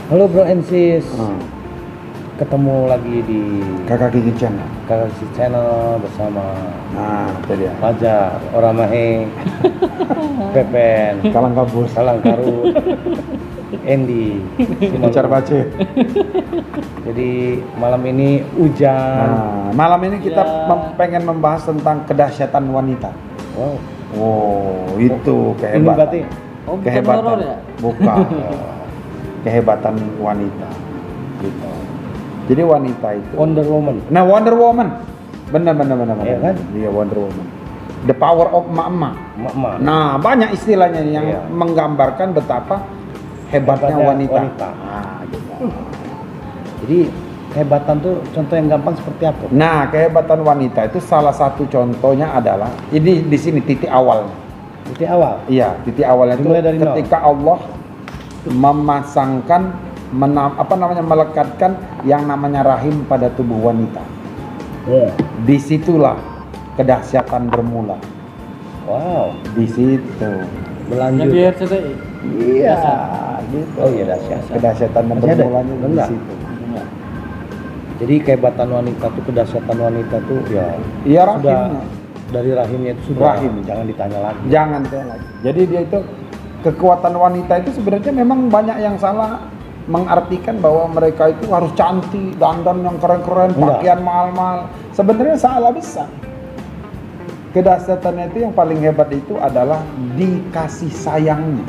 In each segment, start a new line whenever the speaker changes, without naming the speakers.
Halo bro and sis, ketemu lagi di
Kakak Kiki Channel.
Kakak Kiki Channel bersama
Itu dia.
Fajar, Oramahe, Pepen,
Kalang kabus.
Salang Karut, Andy,
Bicar baca.
Jadi malam ini hujan.
Nah, malam ini kita pengen membahas tentang kedahsyatan wanita.
Wow.
Oh, itu
Ini
kehebatan.
berarti
Kehebatan.
horor ya?
Bukan. Kehebatan wanita. Gitu. Jadi wanita itu.
Wonder Woman.
Nah, Wonder Woman. Benar.
Iya kan?
Iya, Wonder Woman. The power of emak-emak.
Emak-emak.
Nah, banyak istilahnya yang
Iya.
menggambarkan betapa hebatnya wanita.
Nah, gitu. Jadi kehebatan tuh contoh yang gampang seperti apa?
Nah, kehebatan wanita itu salah satu contohnya adalah ini di sini titik awalnya.
Titik awal.
Iya, titik awalnya itu
Dimulai dari
ketika Allah memasangkan melekatkan yang namanya rahim pada tubuh wanita.
Yeah.
Disitulah kedahsyatan bermula.
Wow.
Di situ.
Berlanjut.
Yang di RCTI.
Iya, gitu.
Oh iya, dahsyat.
Kedahsyatan
Masih ada?
bermulanya di
Enggak.
situ.
Jadi kehebatan wanita tuh, kedahsyatan wanita tuh ya
Iya,
sudah
rahimnya.
dari rahimnya itu sudah
Rahim.
jangan ditanya lagi.
Jangan tanya lagi. Jadi dia itu kekuatan wanita itu sebenarnya memang banyak yang salah mengartikan bahwa mereka itu harus cantik, dandan yang keren-keren,
Enggak.
pakaian mahal-mahal. Sebenarnya salah besar. Kedahsyatannya itu yang paling hebat itu adalah dikasih sayangnya.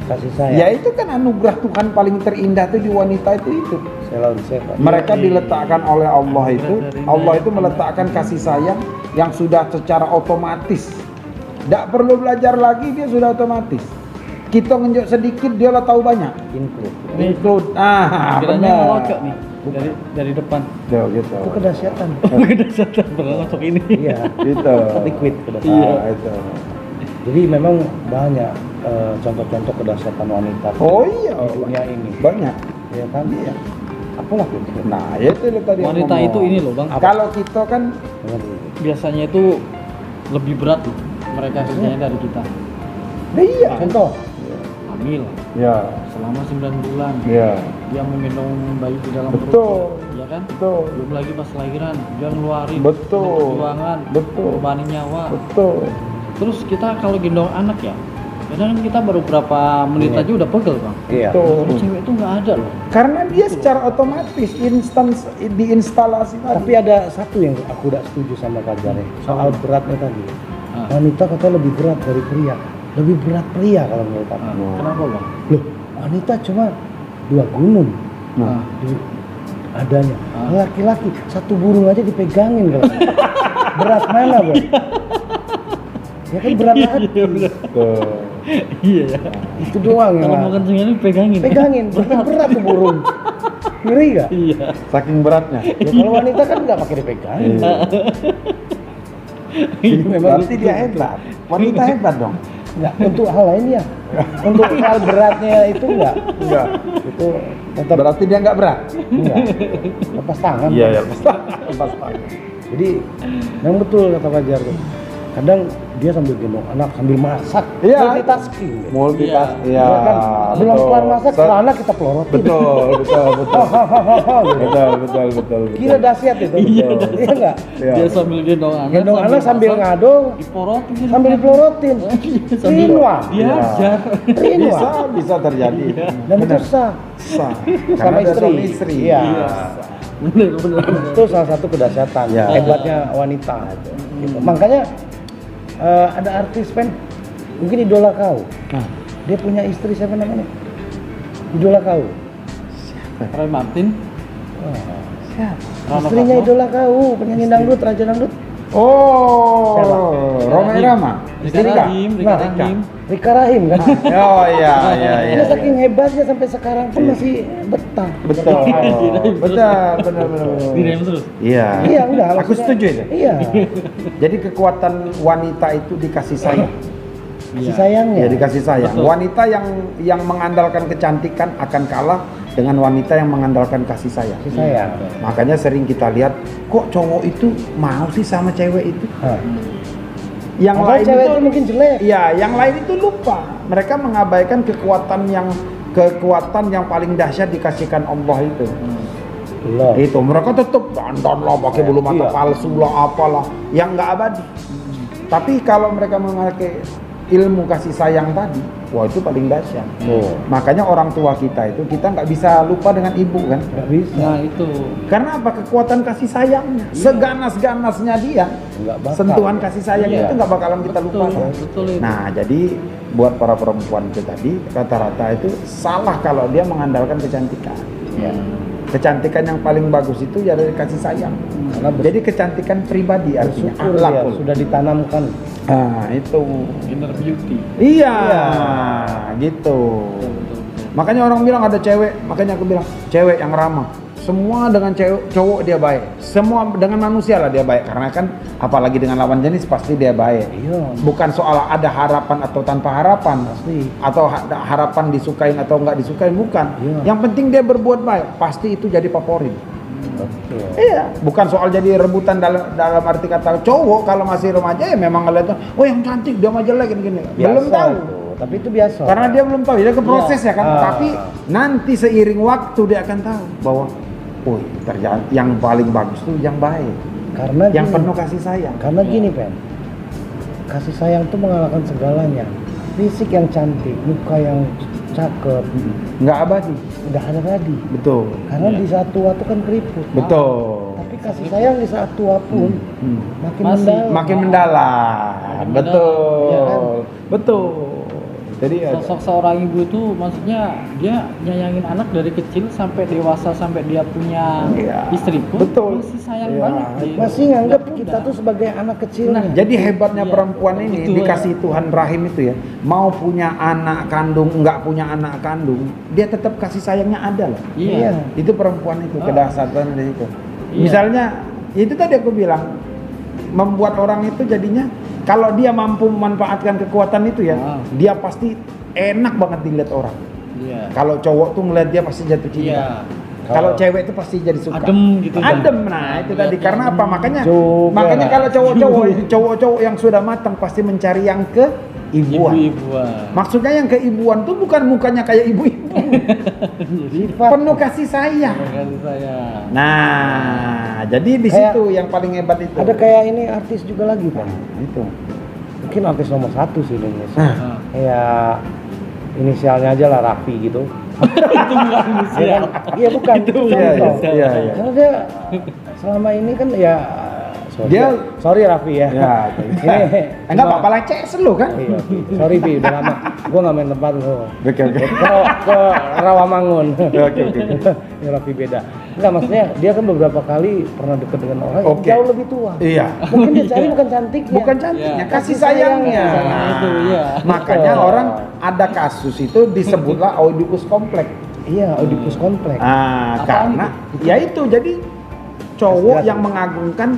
Kasih sayang.
Ya itu kan anugerah Tuhan paling terindah itu di wanita itu.
Selalu sehat.
Mereka diletakkan oleh Allah itu meletakkan kasih sayang yang sudah secara otomatis. Tidak perlu belajar lagi, dia sudah otomatis. Kita ngenjok sedikit dia lah tahu banyak. Include.
Kiranya
Benar.
ngelocok nih dari depan.
Tuh, gitu.
Itu kedahsyatan.
Kedahsyatan pernah masuk ini.
Iya.
Gitu.
Liquid kedahsyatan.
Iya.
Itu.
Jadi memang banyak contoh-contoh kedahsyatan wanita
Oh iya,
di dunia ini.
banyak.
Ya kan? Iya. Apalah itu?
Nah, itu loh tadi yang
Wanita
ngomong.
itu ini loh bang.
Kalau kita kan
Biasanya itu lebih berat loh mereka kerjanya dari kita.
iya.
Contoh.
Hamil
Ya,
selama 9 bulan.
ya.
Dia meminum bayi di dalam
Betul.
perut. Ya kan?
Betul.
Belum lagi pas lahiran dia ngeluarin
Betul.
perjuangan,
Betul.
korbanin nyawa.
Betul.
Terus kita kalau gendong anak ya, kadang kita baru berapa menit
Iya.
aja udah pegel bang.
Iya.
Betul.
Kalau cewek itu nggak ada loh.
Karena dia secara otomatis diinstalasi tadi.
Tapi ada satu yang aku tidak setuju sama Fajar ya, soal beratnya tadi.
Ah.
Wanita katanya lebih berat dari pria. Lebih berat pria kalau menurut aku.
Kenapa bang?
Loh, wanita cuma 2 gunung
Nah,
adanya.
Ah.
Laki-laki satu burung aja dipegangin kalau. Berat mana, Bang? Ya kan berat hati.
tuh.
Iya ya.
Itu doang
Kalau
ya.
mau kencengin pegangin.
Pegangin, berat tuh burung. Ngeri gak?
Iya.
Saking beratnya.
Ya kalau wanita kan nggak pakai dipegangin.
Iya.
Jadi memang
Berarti dia hebat. Wanita hebat dong.
Nggak, untuk hal lain ya. Untuk hal beratnya itu enggak.
Enggak.
Itu tetap
Berarti dia enggak berat.
enggak. Lepas tangan.
ya. Pas pagi.
Jadi memang betul kata Fajar tuh. Kadang dia sambil gendong anak sambil masak.
Iya.
Multitasking.
Multitask. Iya.
Ya kan? Belum
betul.
kelar masak, celana kita pelorotin.
Betul. Betul.
Kira dahsyat itu.
Iya,
Betul. Iya enggak?
Iya.
Dia sambil gendong anak.
Gendong anak sambil
masak,
ngado,
diporotin.
sambil dipelorotin.
Sambil
Rinwa.
diajar.
Rinwa.
Bisa terjadi.
Dan itu sah.
Sah.
Sama
Karena ada
istri.
suami istri.
Iya.
Bener.
Itu salah satu kedahsyatan,
Ya.
hebatnya wanita. Gitu. Makanya ada artis pen, mungkin idola kau.
Nah,
Dia punya istri siapa namanya? Idola kau.
Roy Martin. Rano
Istrinya
Karno.
idola kau, penyanyi dangdut, raja dangdut.
Oh,
Siapa?
Roma Irama.
Rika Rahim, Rika
Nah,
Rahim.
Rika Rahim kan.
Oh iya.
Dia saking hebatnya sampai sekarang pun masih betah.
Betul. Benar.
Direm terus.
Iya.
Iya, enggak.
Aku
maksudnya-
setuju itu.
Iya.
Jadi kekuatan wanita itu dikasih sayang.
kasih
Iya.
sayangnya.
Ya dikasih sayang.
Betul.
Wanita yang mengandalkan kecantikan akan kalah dengan wanita yang mengandalkan kasih sayang.
Kasih sayang.
Makanya sering kita lihat kok cowok itu mau sih sama cewek itu.
Hah.
Yang
Padahal
lain
cewek
itu
itu mungkin jelek.
Iya, yang lain itu lupa. Mereka mengabaikan kekuatan yang paling dahsyat dikasihkan Allah itu.
Belum.
Itu mereka tetap dandan lah, pakai bulu mata
Iya.
palsu lah, apalah, yang nggak abadi. Tapi kalau mereka memakai ilmu kasih sayang tadi, wah itu paling dahsyat.
Oh.
Makanya orang tua kita itu kita nggak bisa lupa dengan ibu kan?
Nggak bisa.
Nah itu.
Karena apa? Kekuatan kasih sayangnya, seganas-ganasnya dia,
Nggak bakal.
sentuhan kasih sayang
Iya.
itu nggak bakalan kita
Betul,
lupakan.
betul itu.
Nah, jadi buat para perempuan itu tadi rata-rata itu salah kalau dia mengandalkan kecantikan.
Ya.
Kecantikan yang paling bagus itu ya dari kasih sayang.
Karena
Jadi kecantikan pribadi artinya
bersyukur
akhlak.
ya, sudah ditanamkan.
Nah, itu.
Inner beauty.
Iya,
Iya.
gitu.
Betul, betul.
Makanya orang bilang ada cewek, makanya aku bilang cewek yang ramah. Semua dengan cowok dia baik. Semua dengan manusia lah dia baik. Karena kan apalagi dengan lawan jenis pasti dia baik.
Iya.
Bukan soal ada harapan atau tanpa harapan.
Pasti.
Atau harapan disukain atau nggak disukain, bukan.
Iya.
Yang penting dia berbuat baik. Pasti itu jadi favorit.
Betul.
Iya, bukan soal jadi rebutan dalam arti kata cowok kalau masih remaja ya memang ngeliat oh yang cantik dia mah jelek gini. Belum
Biasa
tahu.
itu. Tapi itu biasa.
Karena dia belum tahu, dia ke proses ya kan.
Ah.
Tapi nanti seiring waktu dia akan tahu bahwa oh ternyata yang paling bagus tuh yang baik,
Karena
yang
gini,
penuh kasih sayang.
Karena gini, Pen. Kasih sayang itu mengalahkan segalanya. Fisik yang cantik, muka yang cakep,
Nggak abadi.
udah ada tadi.
Betul.
Karena
Iya.
di saat tua itu kan keriput.
Betul.
Tapi kasih sayang di saat tua pun
Hmm.
makin
Masih.
mendalam.
Makin mendalam.
Makin
Betul.
Iya kan?
Betul. Jadi ya.
Sosok seorang ibu itu maksudnya dia nyayangin anak dari kecil sampai dewasa sampai dia punya
Iya.
istri pun
Betul.
masih sayang
Iya.
banget. Dia
Masih nganggap
nggak
kita
mudah.
tuh sebagai anak kecilnya.
Nah,
Jadi hebatnya
Iya,
perempuan ini
betul.
dikasih Tuhan rahim itu ya, mau punya anak kandung, nggak punya anak kandung, dia tetap kasih sayangnya ada loh.
Iya.
Itu perempuan itu
Ah.
kedahsyatan dari itu.
Iya.
Misalnya itu tadi aku bilang membuat orang itu jadinya kalau dia mampu memanfaatkan kekuatan itu ya,
Ah.
dia pasti enak banget dilihat orang.
Iya.
Kalau cowok tuh ngeliat dia pasti jatuh cinta.
Iya.
Kalau cewek itu pasti jadi suka.
Adem gitu.
Adem, nah itu tadi
Ngeliatnya
karena apa?
adem.
Makanya
Juga.
kalau cowok-cowok yang sudah matang pasti mencari yang keibuan.
Ibu-ibuan.
Maksudnya yang keibuan tuh bukan mukanya kayak ibu-ibu,
Sifat.
penuh kasih sayang.
Kasih sayang.
Nah, jadi di
Kayak-
situ yang paling hebat itu.
Ada kayak ini artis juga lagi, Pak.
itu.
Mungkin artis nomor 1 sih di Indonesia.
Nah,
Kayak inisialnya aja lah, Raffi gitu.
itu bukan inisial.
Iya kan? Iya bukan.
Itu
Itu
bukan
Iya,
contoh.
iya, iya, iya.
Karena dia selama ini kan ya sorry Raffi ya.
Ya,
Ini
enggak apa-apa lah CS lu kan?
Iya, Pi. Sorry Pi, udah lama. Gua nggak main tempat lu.
Oke, oke.
Ke Rawamangun.
Oke, oke.
Ya Raffi beda. Enggak, maksudnya dia kan beberapa kali pernah deket dengan orang yang
Oke.
jauh lebih tua.
Iya.
Mungkin dia cari bukan cantiknya.
Bukan cantiknya,
Iya.
kasih sayangnya.
Kasih
sayangnya itu, iya.
Makanya
Betul.
orang ada kasus itu disebutlah Oedipus kompleks.
Iya, Oedipus kompleks.
Ah,
Apaan
karena ya itu jadi cowok
Kasih
yang mengagungkan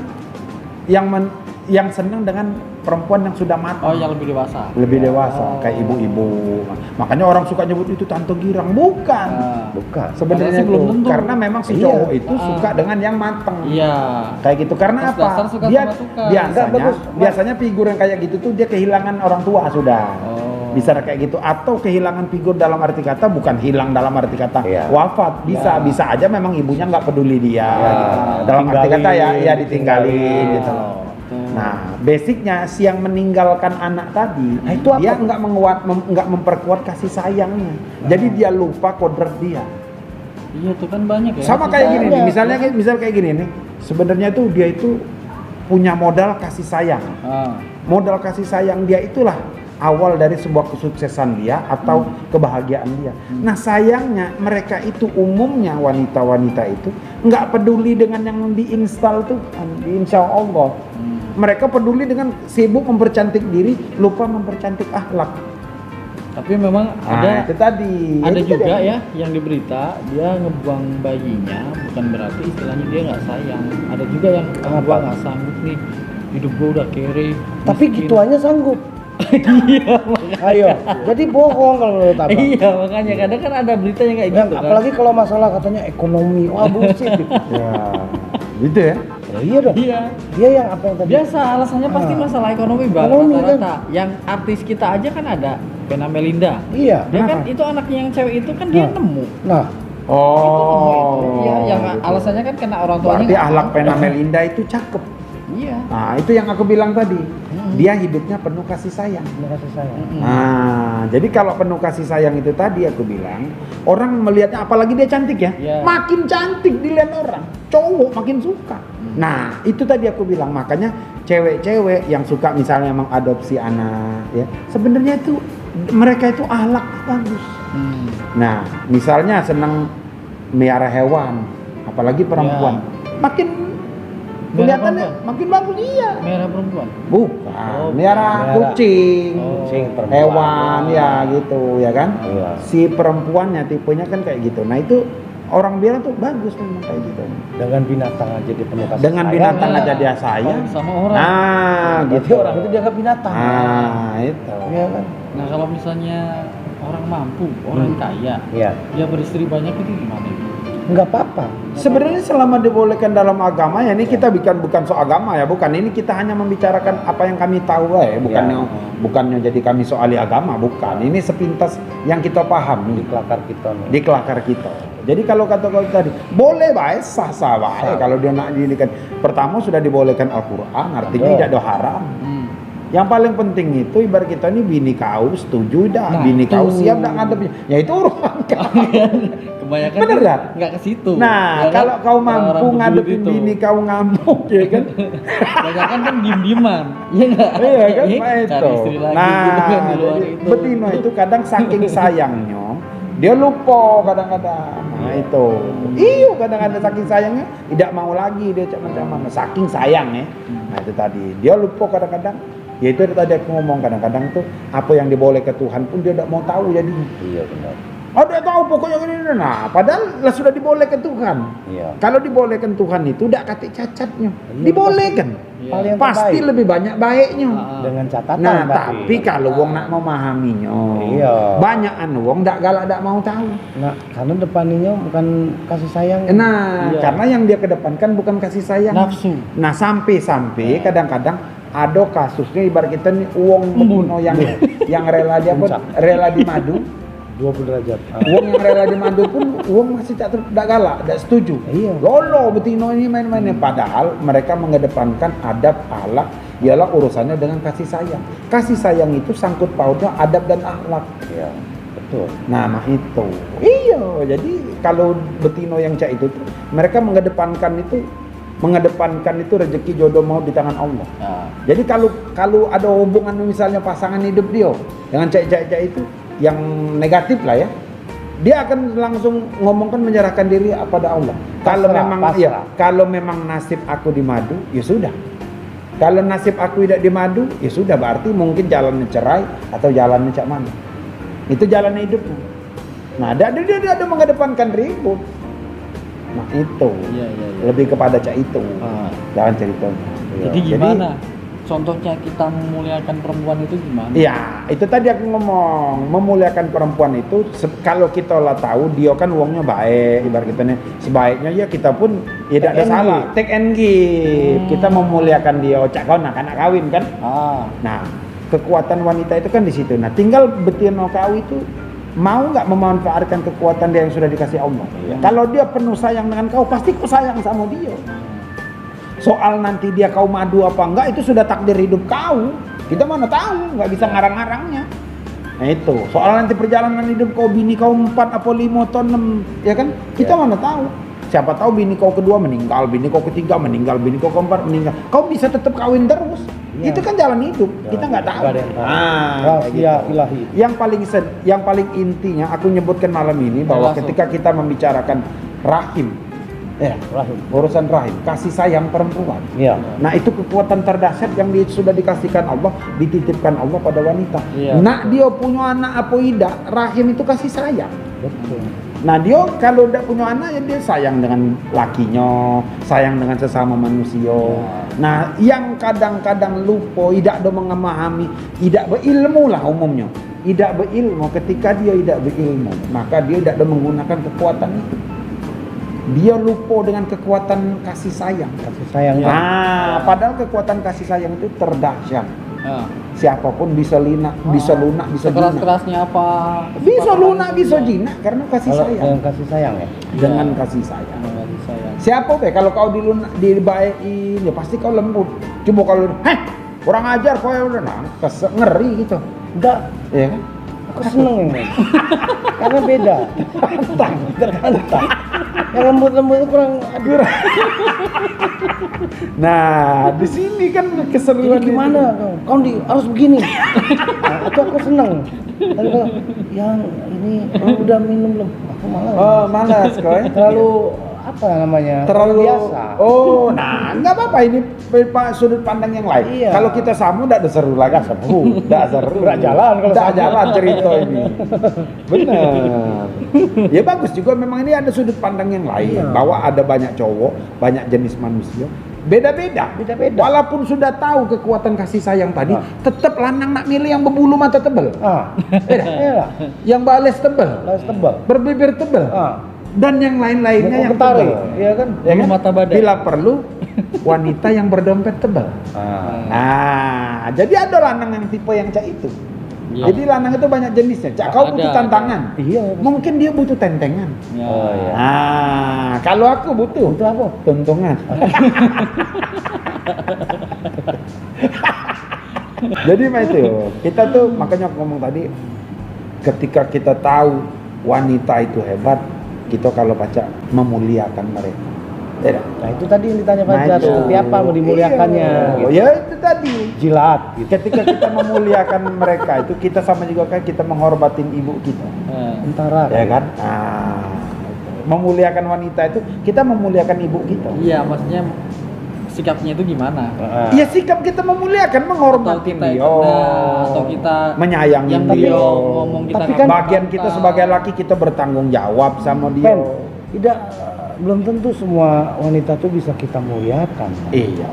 yang senang dengan perempuan yang sudah matang.
Oh, yang lebih dewasa.
Lebih dewasa
Oh.
kayak ibu-ibu. Makanya orang suka nyebut itu tante girang, bukan.
Nah,
Bukan.
Sebenarnya
Padahal sih belum
itu
tentu.
karena memang si
Iya.
cowok itu
Ah.
suka dengan yang matang.
Iya.
Kayak gitu karena
Terus
apa?
dasar suka
Dia
sama suka.
Enggak,
biasanya
bagus.
biasanya figur yang kayak gitu tuh dia kehilangan orang tua sudah.
Oh.
Bisa kayak gitu atau kehilangan figur dalam arti kata bukan hilang dalam arti kata
Iya.
wafat bisa
Ya.
bisa aja memang ibunya nggak peduli dia
Ya,
gitu. Dalam arti kata ya
ditinggalin,
ya ditinggalin gitu loh.
Betul.
Nah basicnya si yang meninggalkan anak tadi
Nah, itu apa?
dia nggak memperkuat kasih sayangnya jadi dia lupa kodrat dia.
Iya, itu kan banyak ya.
Sama kayak gini nih,
Banyak.
misalnya misal kayak gini nih, sebenarnya tuh dia itu punya modal kasih sayang.
Ah.
Modal kasih sayang dia itulah awal dari sebuah kesuksesan dia atau kebahagiaan dia. Nah sayangnya mereka itu umumnya wanita-wanita itu nggak peduli dengan yang diinstal tuh, insya Allah. Mereka peduli dengan sibuk mempercantik diri, lupa mempercantik akhlak.
Tapi memang
Nah, itu tadi.
ada
Itu
juga
tadi.
ya yang di berita dia ngebuang bayinya bukan berarti istilahnya dia nggak sayang. Ada juga yang
Kenapa?
gua nggak sanggup nih, hidup gua udah kere.
Tapi
miskin."
gituannya sanggup.
Iya.
Ayo, jadi bohong kalau menurut abang.
Iya, makanya kadang kan ada berita yang kayak
Ya,
gitu kan.
apalagi kalau masalah katanya ekonomi, wah bullshit. Gitu.
Ya, gitu ya.
Ya, iya dong.
Iya.
Dia yang apa yang tadi?
Biasa alasannya pasti
Ah.
masalah ekonomi Bang,
Ekonomi,
rata-rata. Yang artis kita aja kan ada Vena Melinda.
Iya.
Dia kan
Kenapa?
itu anaknya yang cewek itu kan dia
Nah.
nemu.
Nah,
Oh.
Iya, yang
gitu.
alasannya kan kena orang tuanya.
Berarti
nggak
ahlak
mau.
Vena Melinda itu cakep.
Iya.
Nah, itu yang aku bilang tadi. Dia hidupnya penuh kasih sayang.
terima kasih saya.
Nah, jadi kalau penuh kasih sayang itu tadi aku bilang, orang melihatnya apalagi dia cantik ya,
Iya.
makin cantik dilihat orang, cowok makin suka. Nah, itu tadi aku bilang, makanya cewek-cewek yang suka misalnya mengadopsi anak ya, sebenarnya itu mereka itu ahlak bagus. Nah, misalnya senang melihara hewan, apalagi perempuan, makin kelihatannya
perempuan?
makin bagus iya.
Merah perempuan.
Bukan,
Oh,
melihara
melihara.
kucing,
Kucing, perempuan.
hewan ya gitu ya kan.
Iya.
Si perempuannya tipenya kan kayak gitu. Nah itu orang bilang tuh bagus memang kayak gitu.
Dengan binatang aja dia penuh kasih
Dengan
sayang.
binatang
Iya.
aja dia sayang.
Sama orang.
Nah
Berarti
gitu.
orang itu dianggap binatang.
Nah itu.
Iya kan?
Nah, kalau misalnya orang mampu, orang kaya,
Iya.
dia beristri banyak itu gimana?
Enggak apa-apa.
Sebenarnya selama dibolehkan dalam agama ya ini kita bukan soal agama ya, bukan ini kita hanya membicarakan apa yang kami tahu ya, bukannya jadi kami soali agama, bukan. Ini sepintas yang kita pahami
Di kelakar kita nih.
di kelakar kita. Jadi kalau kata kau tadi, boleh baik sah-sah baik kalau dia nak dirikan. Pertama sudah dibolehkan Al-Qur'an, artinya
Betul.
tidak ada haram. Yang paling penting itu ibarat kita ini bini kau setuju dah,
Nah,
bini
itu.
kau siap dah ngadepnya. Ya itu urusan kau.
Kebanyakan
Bener
kan
nggak?
nggak ke situ.
Nah,
Ya kan?
kalau kau
Orang-orang
mampu
berduit
ngadepin
itu.
bini kau ngamuk ya kan?
Kebanyakan kan diem-dieman. Iya nggak?
Iya kan,
Iya,
Pak
cari
itu.
istri lagi
Nah,
gitu kan di luar
jadi
itu.
betina itu kadang saking sayangnya dia lupa kadang-kadang. Nah itu. Iyo kadang-kadang saking sayangnya tidak mau lagi dia macam-macam. Saking sayang ya. Nah itu tadi. Dia lupa kadang-kadang. Ya itu tadi aku ngomong kadang-kadang tuh apa yang diboleh ke Tuhan pun dia tidak mau tahu jadi.
Iya benar.
Oh dia tahu pokoknya ini. Nah padahal lah sudah dibolehkan Tuhan.
Iya.
Kalau dibolehkan Tuhan itu tidak katik cacatnya.
Iya,
Dibolehkan.
Iya.
Paling yang
Pasti
terbaik.
lebih banyak baiknya.
Dengan catatan.
Nah,
Mbak.
tapi kalau wong nak memahaminya,
Iya.
banyak wong ndak galak ndak mau tahu.
Nah, karena depannya bukan kasih sayang.
Nah,
Iya.
karena yang dia kedepankan bukan kasih sayang.
Nafsu.
Nah, sampai kadang-kadang ada kasusnya ibarat kita nih uang betuno yang rela dia apa?
Puncak.
Rela di madu.
20 derajat.
Uang yang rela di madu pun uang masih tak galak, tidak setuju.
Iya.
Lolo betino ini main-mainnya padahal mereka mengedepankan adab akhlak ialah urusannya dengan kasih sayang. Kasih sayang itu sangkut pautnya adab dan akhlak.
Iya, betul.
Nah itu. Iya, jadi kalau betino yang cak itu tuh, mereka mengedepankan itu rezeki jodoh mau di tangan Allah.
Nah,
Jadi kalau ada hubungan misalnya pasangan hidup dia dengan cak itu yang negatif lah ya, dia akan langsung ngomongkan menyerahkan diri kepada Allah. Kalau
Pasrah,
memang
pasrah.
ya, kalau memang nasib aku di madu, ya sudah. Kalau nasib aku tidak di madu, ya sudah berarti mungkin jalannya cerai atau jalannya cak mana. Itu jalan hidupnya. Nah, dia ada mengedepankan ribut. Nah itu
iya.
lebih kepada cak itu.
Ah.
Jangan ceritanya.
Jadi gimana? Contohnya kita memuliakan perempuan itu gimana?
Iya, itu tadi aku ngomong memuliakan perempuan itu kalau kita lah tahu dia kan uangnya baik, ibarat kita nih sebaiknya ya kita pun ya tidak ada
Take and
salah,
give.
take and give. Kita memuliakan dia, cak kau anak kawin kan.
Ah,
Nah, kekuatan wanita itu kan di situ. Nah, tinggal betina kau itu mau nggak memanfaatkan kekuatan dia yang sudah dikasih Allah.
Iya.
Kalau dia penuh sayang dengan kau, pasti kau sayang sama dia. Soal nanti dia kau madu apa enggak itu sudah takdir hidup kau. Kita mana tahu, nggak bisa ngarang-ngarangnya. Nah itu, soal nanti perjalanan hidup kau bini kau 4 apa 5 atau 6, ya kan? Kita mana tahu. Siapa tahu bini kau kedua meninggal, bini kau ketiga meninggal, bini kau keempat meninggal. Kau bisa tetap kawin terus.
Iya.
Itu kan jalan hidup. Kita nggak tahu.
Nggak ada yang tahu.
kayak
Rahasia
gitu.
ilahi.
Yang paling intinya aku nyebutkan malam ini bahwa
Langsung.
ketika kita membicarakan rahim,
Rahim.
urusan rahim, kasih sayang perempuan.
Iya.
Nah itu kekuatan terdahsyat yang sudah dikasihkan Allah, dititipkan Allah pada wanita.
Iya.
Nak dia punya anak apa tidak, rahim itu kasih sayang.
Betul.
Nah dia kalau udah punya anak ya dia sayang dengan lakinya, sayang dengan sesama manusia. Nah yang kadang-kadang lupa, tidak ada memahami, tidak berilmu lah umumnya. Tidak berilmu, ketika dia tidak berilmu, maka dia tidak ada menggunakan kekuatan itu. Dia lupa dengan kekuatan kasih sayang.
Kasih sayang.
Padahal kekuatan kasih sayang itu terdahsyat. Siapapun bisa lunak, bisa jinak.
Keras-kerasnya apa?
Bisa lunak, bisa jinak karena kasih sayang.
Dengan kasih sayang ya.
Dengan kasih sayang.
Kasih sayang.
Siapa kalau kau dibaikin ya pasti kau lembut. Coba kalau kurang ajar kau ya udah ngeri gitu.
Enggak,
Ya kan?
aku seneng ini. Karena beda. Terkantang. Yang lembut-lembut itu kurang aduh.
Nah, di sini kan keseruan.
Jadi gimana? Kau harus begini. Nah, itu aku seneng. Tapi kalau yang ini udah minum belum? Aku malas.
Oh, malas kau ya?
Terlalu apa namanya?
Terlalu
biasa.
Oh, nah nggak apa-apa ini sudut pandang yang lain.
Iya.
Kalau kita sama nggak ada seru lagi, seru, nggak seru.
Nggak jalan kalau
nggak
sama.
jalan cerita ini. Benar. Ya bagus juga memang ini ada sudut pandang yang lain bahwa ada banyak cowok, banyak jenis manusia. Beda-beda. Walaupun sudah tahu kekuatan kasih sayang tadi, tetap lanang nak milih yang berbulu mata tebal. Beda.
Iya.
Yang balas tebal,
Lalu tebal.
berbibir tebal. Dan yang lain-lainnya yang
Mentari,
tebal.
iya kan?
Ya kan?
Mata badai.
Bila perlu wanita yang berdompet tebal. Nah, jadi ada lanang yang tipe yang cak itu.
Iya.
Jadi lanang itu banyak jenisnya. Cak, kau butuh tantangan.
Iya.
Mungkin dia butuh tentengan.
Ya.
Oh iya.
Nah, kalau aku butuh
apa?
tuntungan. Jadi mah itu, kita tuh makanya aku ngomong tadi, ketika kita tahu wanita itu hebat, kita kalau baca memuliakan mereka. Ya,
Nah itu tadi yang ditanya Fajar,
itu.
seperti apa mau dimuliakannya?
Iya.
Gitu.
Ya itu tadi.
Jilat. Gitu.
Ketika kita memuliakan mereka itu kita sama juga kayak kita menghormatin ibu kita.
Antara.
Ya kan? Memuliakan wanita itu kita memuliakan ibu kita.
Iya, maksudnya sikapnya itu gimana?
Iya sikap kita memuliakan, menghormati dia,
atau kita
menyayangi
yang
dia.
beliau ngomong kita
Tapi
nggak
kan
Bagian
bantah.
kita sebagai laki kita bertanggung jawab sama dia.
Pen, tidak belum tentu semua wanita tuh bisa kita muliakan.
Iya.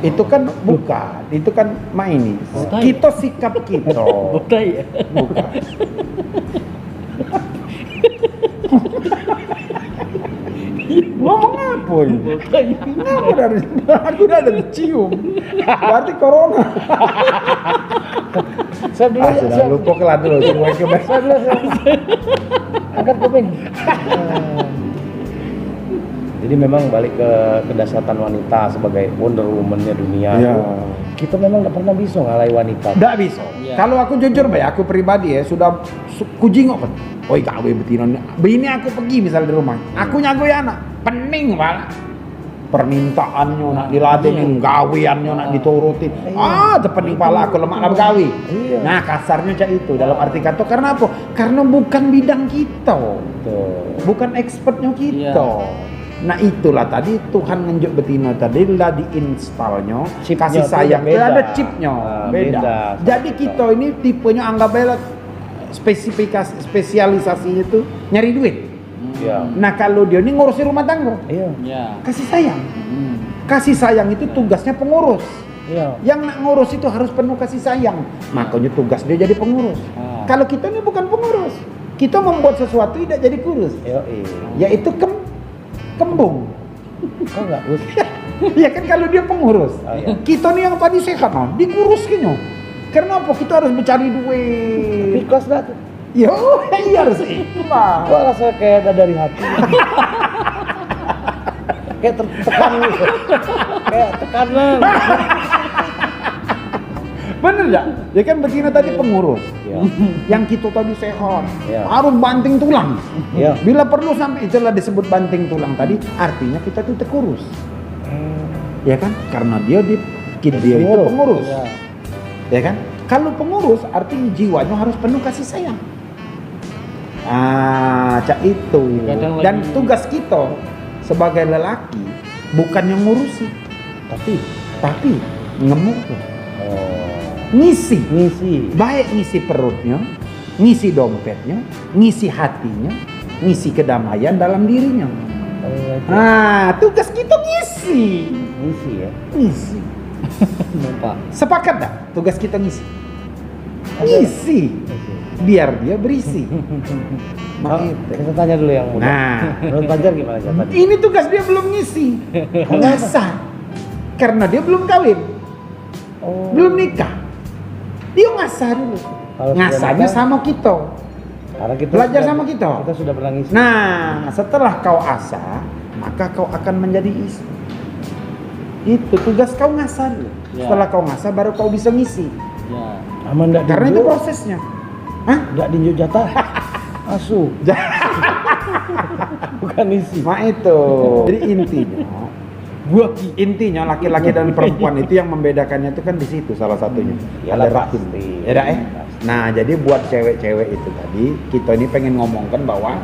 Itu kan bukan, itu kan ini.
Budaya.
Kita sikap kita.
Budaya.
Bukan. Ngomong apa ini? Kenapa dari aku udah ada cium. Berarti corona.
Saya dulu
Sudah lupa kelar dulu semua itu.
Saya dulu angkat kuping. Jadi memang balik ke kedahsyatan wanita sebagai Wonder Woman-nya dunia.
Iya.
Kita memang nggak pernah bisa ngalahin wanita.
Nggak bisa.
Iya.
Kalau aku jujur, aku pribadi ya sudah kujingok kan. Oi gawe betina. Bini aku pergi misal di rumah. Aku nyago ya anak. Pening malah. Permintaannya nak diladenin, gaweannya nak diturutin. Terpening pala aku lemak lah gawe.
Iya.
Nah kasarnya cak itu dalam arti kata karena apa? Karena bukan bidang kita.
Tuh.
Bukan expertnya kita.
Iya.
Nah itulah tadi Tuhan nunjuk betina tadi lah diinstalnya
Chipnya
kasih
tuh
sayang
beda.
ada chipnya
Beda.
Jadi kita ini tipenya anggap aja spesialisasinya itu nyari duit.
Iya.
Nah kalau dia ini ngurusin rumah tangga
Iya.
Ya.
kasih sayang. Kasih sayang itu tugasnya pengurus.
Iya.
Yang nak ngurus itu harus penuh kasih sayang. Makanya tugas dia jadi pengurus. Kalau kita ini bukan pengurus, kita membuat sesuatu tidak jadi kurus,
Iya.
yaitu kembung.
Kok nggak Gus?
Ya kan kalau dia pengurus.
Oh, iya.
Kita nih yang tadi sehat dikurus kayaknya. Karena apa? Kita harus mencari duit.
Pikos dah tuh.
Yo, iya harus ikhlas.
Gua rasa kayak ada dari hati. Kayak tertekan gitu. Kayak tekanan.
Bener enggak? Ya kan betina tadi pengurus.
Iya.
Yang kita tadi sehat.
Iya.
Harus banting tulang.
Iya.
Bila perlu sampai itulah disebut banting tulang tadi, artinya kita tuh kurus. Ya kan? Karena dia itu pengurus.
Ya.
Ya kan? Kalau pengurus artinya jiwanya harus penuh kasih sayang. Cak itu.
Kadang
Dan
lagi-
tugas kita sebagai lelaki bukan yang ngurusi, tapi ngemuk, ngisi.
Ngisi.
Baik ngisi perutnya, ngisi dompetnya, ngisi hatinya, ngisi kedamaian dalam dirinya.
itu
Nah, tugas kita ngisi.
ngisi ya.
Ngisi.
Lupa.
Sepakat dah? Tugas kita ngisi. Ngisi. Biar dia berisi.
Oh,
Gitu.
kita tanya dulu yang muda.
Nah,
Menurut Fajar gimana jawabannya?
ini tugas dia belum ngisi. Ngasah. Karena dia belum kawin,
Oh,
belum nikah. Dia ngasah dulu.
Kalau sudah
Ngasahnya
nikah,
sama kita.
karena kita
Belajar
sudah-
sama kita.
Kita sudah pernah ngisi.
Nah, setelah kau asah, maka kau akan menjadi isi. Itu tugas kau ngasah dulu.
Ya.
Setelah kau ngasah baru kau bisa ngisi.
Ya.
Aman enggak
Karena itu prosesnya. Hah?
Enggak dinjuk jatah. Asu. Bukan isi.
Mak itu. Jadi intinya laki-laki dan perempuan itu yang membedakannya itu kan di situ salah satunya.
Iyalah,
Ada rahim.
pasti.
Ya dah,
Pasti.
Nah, jadi buat cewek-cewek itu tadi, kita ini pengen ngomongkan bahwa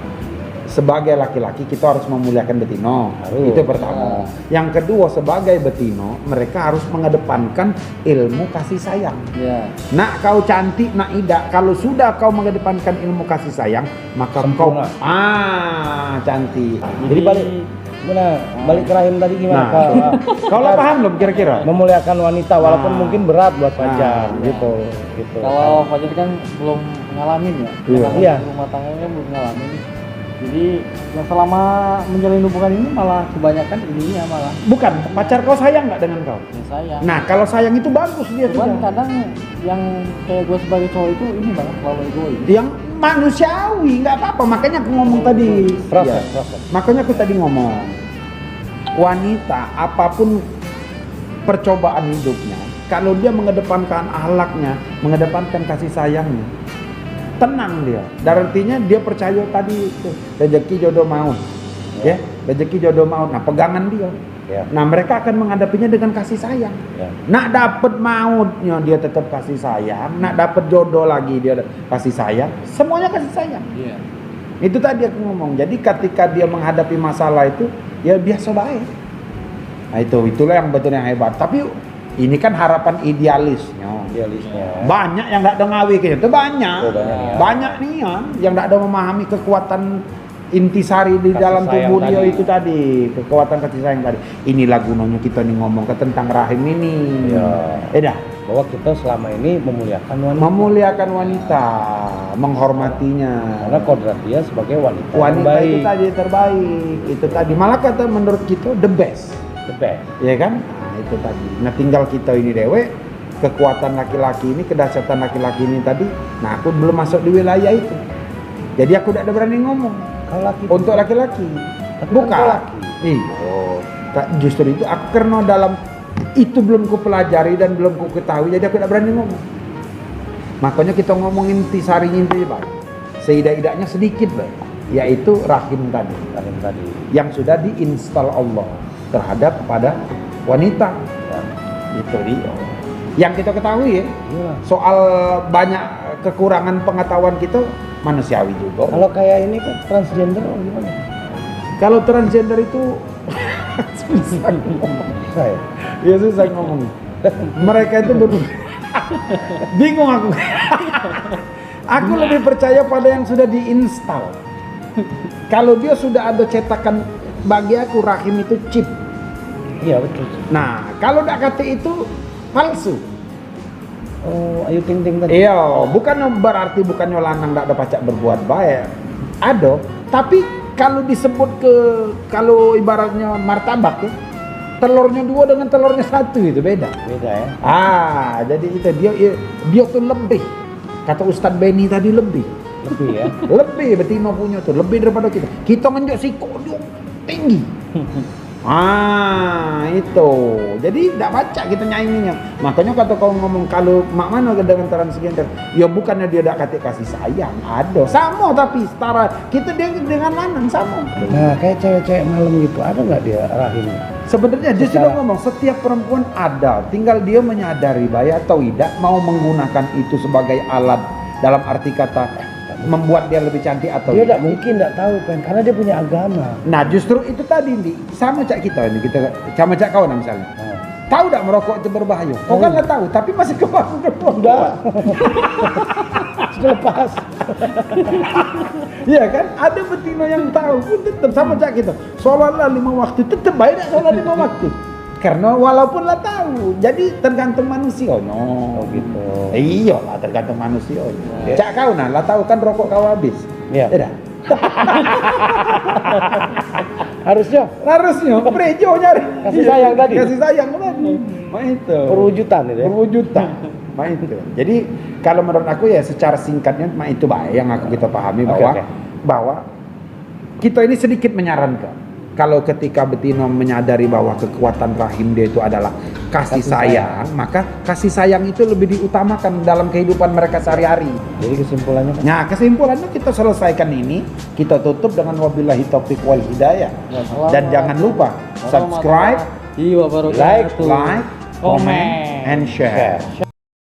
sebagai laki-laki kita harus memuliakan betino.
Harus.
Itu pertama. Yang kedua, sebagai betino, mereka harus mengedepankan ilmu kasih sayang.
Ya.
Nak kau cantik, nak tidak. Kalau sudah kau mengedepankan ilmu kasih sayang, maka
Sempurna.
kau cantik.
Jadi balik balik ke rahim tadi gimana?
Nah. Kau lah paham belum kira-kira?
Memuliakan wanita walaupun
Nah.
mungkin berat buat Fajar
Nah.
gitu.
Kalau Fajar kan belum ngalamin ya.
Iya.
Karena
Iya.
rumah tangganya kan belum ngalamin. Jadi yang selama menjalin hubungan ini malah kebanyakan ininya malah
Bukan, pacar kau sayang nggak dengan kau?
ya sayang.
Nah, kalau sayang itu bagus dia
Cuman
sudah.
kadang yang kayak gue sebagai cowok itu ini banget terlalu egois.
Yang manusiawi, nggak apa-apa. Makanya aku ngomong tadi.
Proses,
Ya.
proses.
Makanya aku tadi ngomong, wanita apapun percobaan hidupnya, kalau dia mengedepankan akhlaknya, mengedepankan kasih sayangnya, tenang dia. Dan artinya dia percaya tadi itu rezeki jodoh maut, ya, rezeki jodoh maut. Nah, pegangan dia.
Ya.
Nah, mereka akan menghadapinya dengan kasih sayang.
Ya.
Nak dapat mautnya dia tetap kasih sayang, nak dapat jodoh lagi dia kasih sayang, semuanya kasih sayang.
Iya.
Itu tadi aku ngomong. Jadi ketika dia menghadapi masalah itu, ya biasa baik. Nah, itulah yang betul yang hebat. Tapi ini kan harapan idealisnya.
Idealisnya.
Banyak yang tidak ada ngawi kayak itu banyak.
Oh, banyak ya.
Banyak nih ya, yang tidak ada memahami kekuatan intisari di
Kasih
dalam
sayang
tubuh dia
tadi.
itu tadi, kekuatan kasih sayang tadi. Inilah gunanya kita nih ngomong ke tentang rahim ini.
Ya.
Dah,
Bahwa kita selama ini memuliakan wanita.
memuliakan wanita, menghormatinya.
Karena kodrat dia sebagai wanita, yang
Wanita
baik.
itu tadi terbaik, itu tadi. Malah kata menurut kita the best,
The best.
ya kan? Nah, itu tadi. Nah, tinggal kita ini dewe, kekuatan laki-laki ini, kedahsyatan laki-laki ini tadi. Nah, aku belum masuk di wilayah itu. Jadi aku tidak ada berani ngomong
Kalau laki
untuk laki-laki.
Tapi kan
Bukan.
kau laki.
Iya. Justru itu aku karena dalam itu belum ku pelajari dan belum ku ketahui, jadi aku tidak berani ngomong. Makanya kita ngomongin tisarinya itu, Pak. Seidak-idaknya sedikit, Pak. Yaitu rahim tadi.
Rahim tadi.
Yang sudah diinstal Allah terhadap pada wanita.
Ya.
Itu dia. Yang kita ketahui ya,
Iya.
soal banyak kekurangan pengetahuan kita manusiawi juga.
Kalau kayak ini kan transgender gimana?
Kalau transgender itu susah ngomong.
Saya.
Ya susah ngomong. Mereka itu bingung aku. Aku lebih percaya pada yang sudah diinstal. Kalau dia sudah ada cetakan, bagi aku rahim itu chip.
Iya betul.
Nah, kalau tidak kata itu palsu.
Oh, Ayu Ting Ting tadi.
Iya, bukan berarti bukannya lanang tidak ada pacak berbuat baik. Ada, tapi kalau disebut kalau ibaratnya martabak ya, telurnya 2 dengan telurnya 1 itu beda.
Beda ya.
Jadi itu dia tuh lebih. Kata Ustadz Benny tadi lebih.
Lebih ya.
Lebih betina punya tuh, lebih daripada kita. Kita ngenjok siko dia tinggi. Itu. Jadi tidak baca kita nyainginya. Makanya kata kau ngomong kalau mak mana dengan transgender, ya bukannya dia tidak kasih sayang, ada. Sama tapi setara kita dia dengan lanang sama.
Nah, kayak cewek-cewek malam gitu, ada nggak dia rahimnya?
Sebenarnya dia
Secara-
sudah ngomong setiap perempuan ada, tinggal dia menyadari baik atau tidak mau menggunakan itu sebagai alat dalam arti kata membuat dia lebih cantik atau
Dia
tidak.
tidak mungkin tidak tahu kan, karena dia punya agama.
Nah justru itu tadi nih, sama cak kita ini, kita sama cak kau nah misalnya.
Nah,
Tahu tidak merokok itu berbahaya? Kau kan lah tahu, tapi masih kebangga.
sudah lepas.
Iya kan? Ada betina yang tahu pun tetap sama cak kita. Sholatlah 5 waktu, tetap baik tak sholat 5 waktu. Karena walaupun lah tahu, jadi tergantung manusia. No,
gitu.
Iya lah, tergantung manusia.
Ya.
Cak kau nah, lah tahu kan rokok kau habis.
Iya.
Tidak.
Harusnya
Harusnya prejo nyari.
Kasih sayang tadi.
Kasih sayang tadi. Itu.
perwujudan itu ya.
Perwujudan. Itu. Jadi kalau menurut aku ya secara singkatnya itu baik yang kita pahami bahwa
Oke.
bahwa kita ini sedikit menyarankan kalau ketika betina menyadari bahwa kekuatan rahim dia itu adalah kasih sayang, maka kasih sayang itu lebih diutamakan dalam kehidupan mereka sehari-hari.
Jadi kesimpulannya Pak?
Nah, kesimpulannya kita selesaikan ini, kita tutup dengan wabillahi taufiq wal hidayah. Dan jangan lupa subscribe,
Warahmatullahi wabarakatuh.
like, comment, and share.